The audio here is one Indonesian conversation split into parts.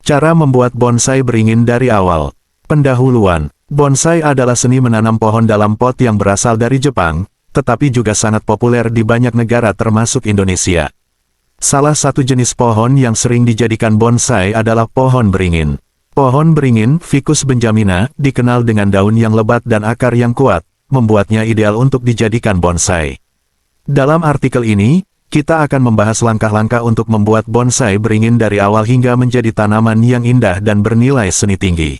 Cara membuat bonsai beringin dari awal. Pendahuluan. Bonsai adalah seni menanam pohon dalam pot yang berasal dari Jepang, tetapi juga sangat populer di banyak negara termasuk Indonesia. Salah satu jenis pohon yang sering dijadikan bonsai adalah pohon beringin. Pohon beringin, Ficus benjamina, dikenal dengan daun yang lebat dan akar yang kuat, membuatnya ideal untuk dijadikan bonsai. Dalam artikel ini, kita akan membahas langkah-langkah untuk membuat bonsai beringin dari awal hingga menjadi tanaman yang indah dan bernilai seni tinggi.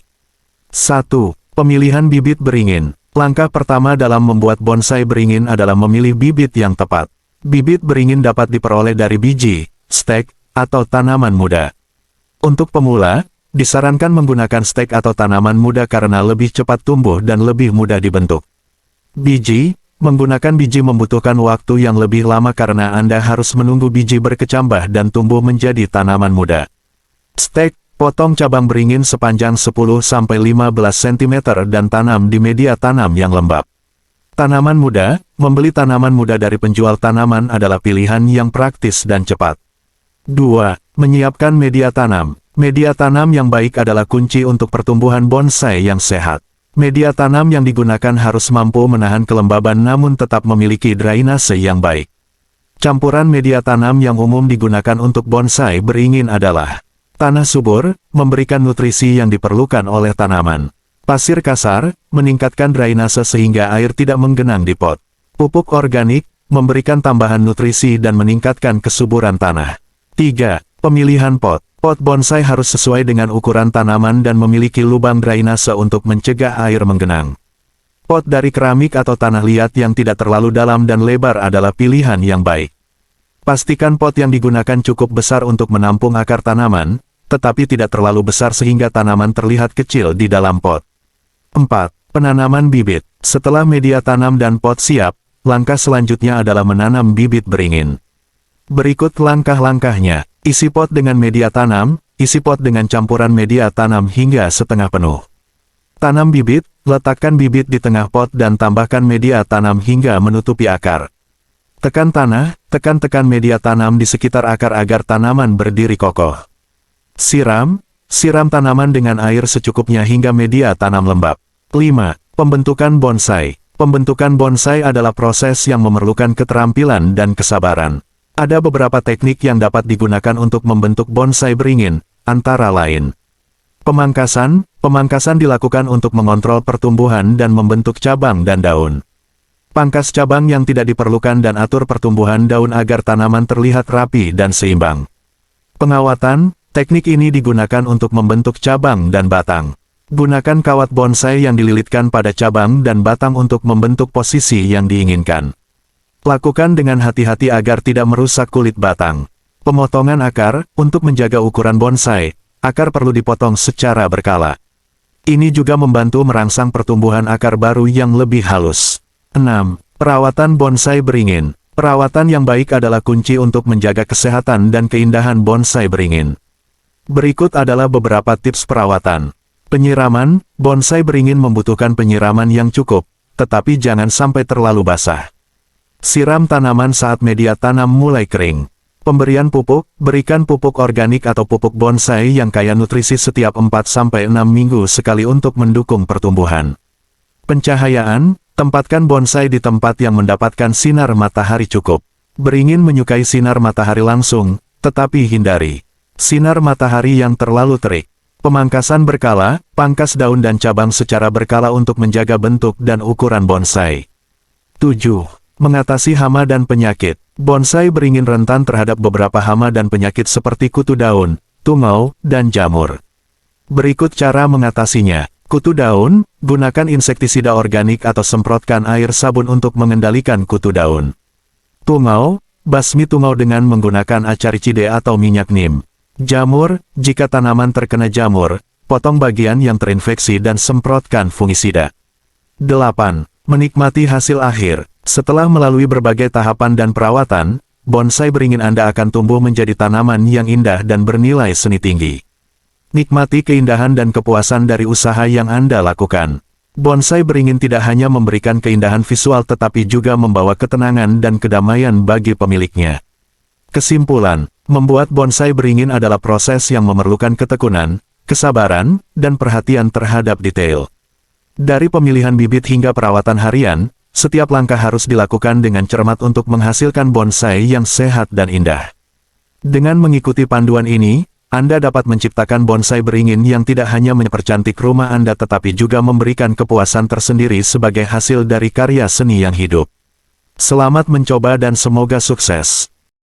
1. Pemilihan bibit beringin. Langkah pertama dalam membuat bonsai beringin adalah memilih bibit yang tepat. Bibit beringin dapat diperoleh dari biji, stek, atau tanaman muda. Untuk pemula, disarankan menggunakan stek atau tanaman muda karena lebih cepat tumbuh dan lebih mudah dibentuk. Biji. Menggunakan biji membutuhkan waktu yang lebih lama karena Anda harus menunggu biji berkecambah dan tumbuh menjadi tanaman muda. Stek. Potong cabang beringin sepanjang 10-15 cm dan tanam di media tanam yang lembab. Tanaman muda. Membeli tanaman muda dari penjual tanaman adalah pilihan yang praktis dan cepat. 2. Menyiapkan media tanam. Media tanam yang baik adalah kunci untuk pertumbuhan bonsai yang sehat. Media tanam yang digunakan harus mampu menahan kelembaban namun tetap memiliki drainase yang baik. Campuran media tanam yang umum digunakan untuk bonsai beringin adalah tanah subur, memberikan nutrisi yang diperlukan oleh tanaman. Pasir kasar, meningkatkan drainase sehingga air tidak menggenang di pot. Pupuk organik, memberikan tambahan nutrisi dan meningkatkan kesuburan tanah. 3. Pemilihan pot. Pot bonsai harus sesuai dengan ukuran tanaman dan memiliki lubang drainase untuk mencegah air menggenang. Pot dari keramik atau tanah liat yang tidak terlalu dalam dan lebar adalah pilihan yang baik. Pastikan pot yang digunakan cukup besar untuk menampung akar tanaman, tetapi tidak terlalu besar sehingga tanaman terlihat kecil di dalam pot. 4. Penanaman bibit. Setelah media tanam dan pot siap, langkah selanjutnya adalah menanam bibit beringin. Berikut langkah-langkahnya. Isi pot dengan media tanam, isi pot dengan campuran media tanam hingga setengah penuh. Tanam bibit, letakkan bibit di tengah pot dan tambahkan media tanam hingga menutupi akar. Tekan tanah, tekan-tekan media tanam di sekitar akar agar tanaman berdiri kokoh. Siram, siram tanaman dengan air secukupnya hingga media tanam lembab. 5. Pembentukan bonsai. Pembentukan bonsai adalah proses yang memerlukan keterampilan dan kesabaran. Ada beberapa teknik yang dapat digunakan untuk membentuk bonsai beringin, antara lain. Pemangkasan. Pemangkasan dilakukan untuk mengontrol pertumbuhan dan membentuk cabang dan daun. Pangkas cabang yang tidak diperlukan dan atur pertumbuhan daun agar tanaman terlihat rapi dan seimbang. Pengawatan. Teknik ini digunakan untuk membentuk cabang dan batang. Gunakan kawat bonsai yang dililitkan pada cabang dan batang untuk membentuk posisi yang diinginkan. Lakukan dengan hati-hati agar tidak merusak kulit batang. Pemotongan akar. Untuk menjaga ukuran bonsai, akar perlu dipotong secara berkala. Ini juga membantu merangsang pertumbuhan akar baru yang lebih halus. 6. Perawatan bonsai beringin. Perawatan yang baik adalah kunci untuk menjaga kesehatan dan keindahan bonsai beringin. Berikut adalah beberapa tips perawatan. Penyiraman. Bonsai beringin membutuhkan penyiraman yang cukup, tetapi jangan sampai terlalu basah. Siram tanaman saat media tanam mulai kering. Pemberian pupuk. Berikan pupuk organik atau pupuk bonsai yang kaya nutrisi setiap 4-6 minggu sekali untuk mendukung pertumbuhan. Pencahayaan. Tempatkan bonsai di tempat yang mendapatkan sinar matahari cukup. Beringin menyukai sinar matahari langsung, tetapi hindari sinar matahari yang terlalu terik. Pemangkasan berkala. Pangkas daun dan cabang secara berkala untuk menjaga bentuk dan ukuran bonsai. 7. Mengatasi hama dan penyakit. Bonsai beringin rentan terhadap beberapa hama dan penyakit seperti kutu daun, tungau, dan jamur. Berikut cara mengatasinya. Kutu daun. Gunakan insektisida organik atau semprotkan air sabun untuk mengendalikan kutu daun. Tungau. Basmi tungau dengan menggunakan acaricide atau minyak neem. Jamur. Jika tanaman terkena jamur, potong bagian yang terinfeksi dan semprotkan fungisida. 8. Menikmati hasil akhir. Setelah melalui berbagai tahapan dan perawatan, bonsai beringin Anda akan tumbuh menjadi tanaman yang indah dan bernilai seni tinggi. Nikmati keindahan dan kepuasan dari usaha yang Anda lakukan. Bonsai beringin tidak hanya memberikan keindahan visual tetapi juga membawa ketenangan dan kedamaian bagi pemiliknya. Kesimpulan, membuat bonsai beringin adalah proses yang memerlukan ketekunan, kesabaran, dan perhatian terhadap detail. Dari pemilihan bibit hingga perawatan harian, setiap langkah harus dilakukan dengan cermat untuk menghasilkan bonsai yang sehat dan indah. Dengan mengikuti panduan ini, Anda dapat menciptakan bonsai beringin yang tidak hanya mempercantik rumah Anda tetapi juga memberikan kepuasan tersendiri sebagai hasil dari karya seni yang hidup. Selamat mencoba dan semoga sukses!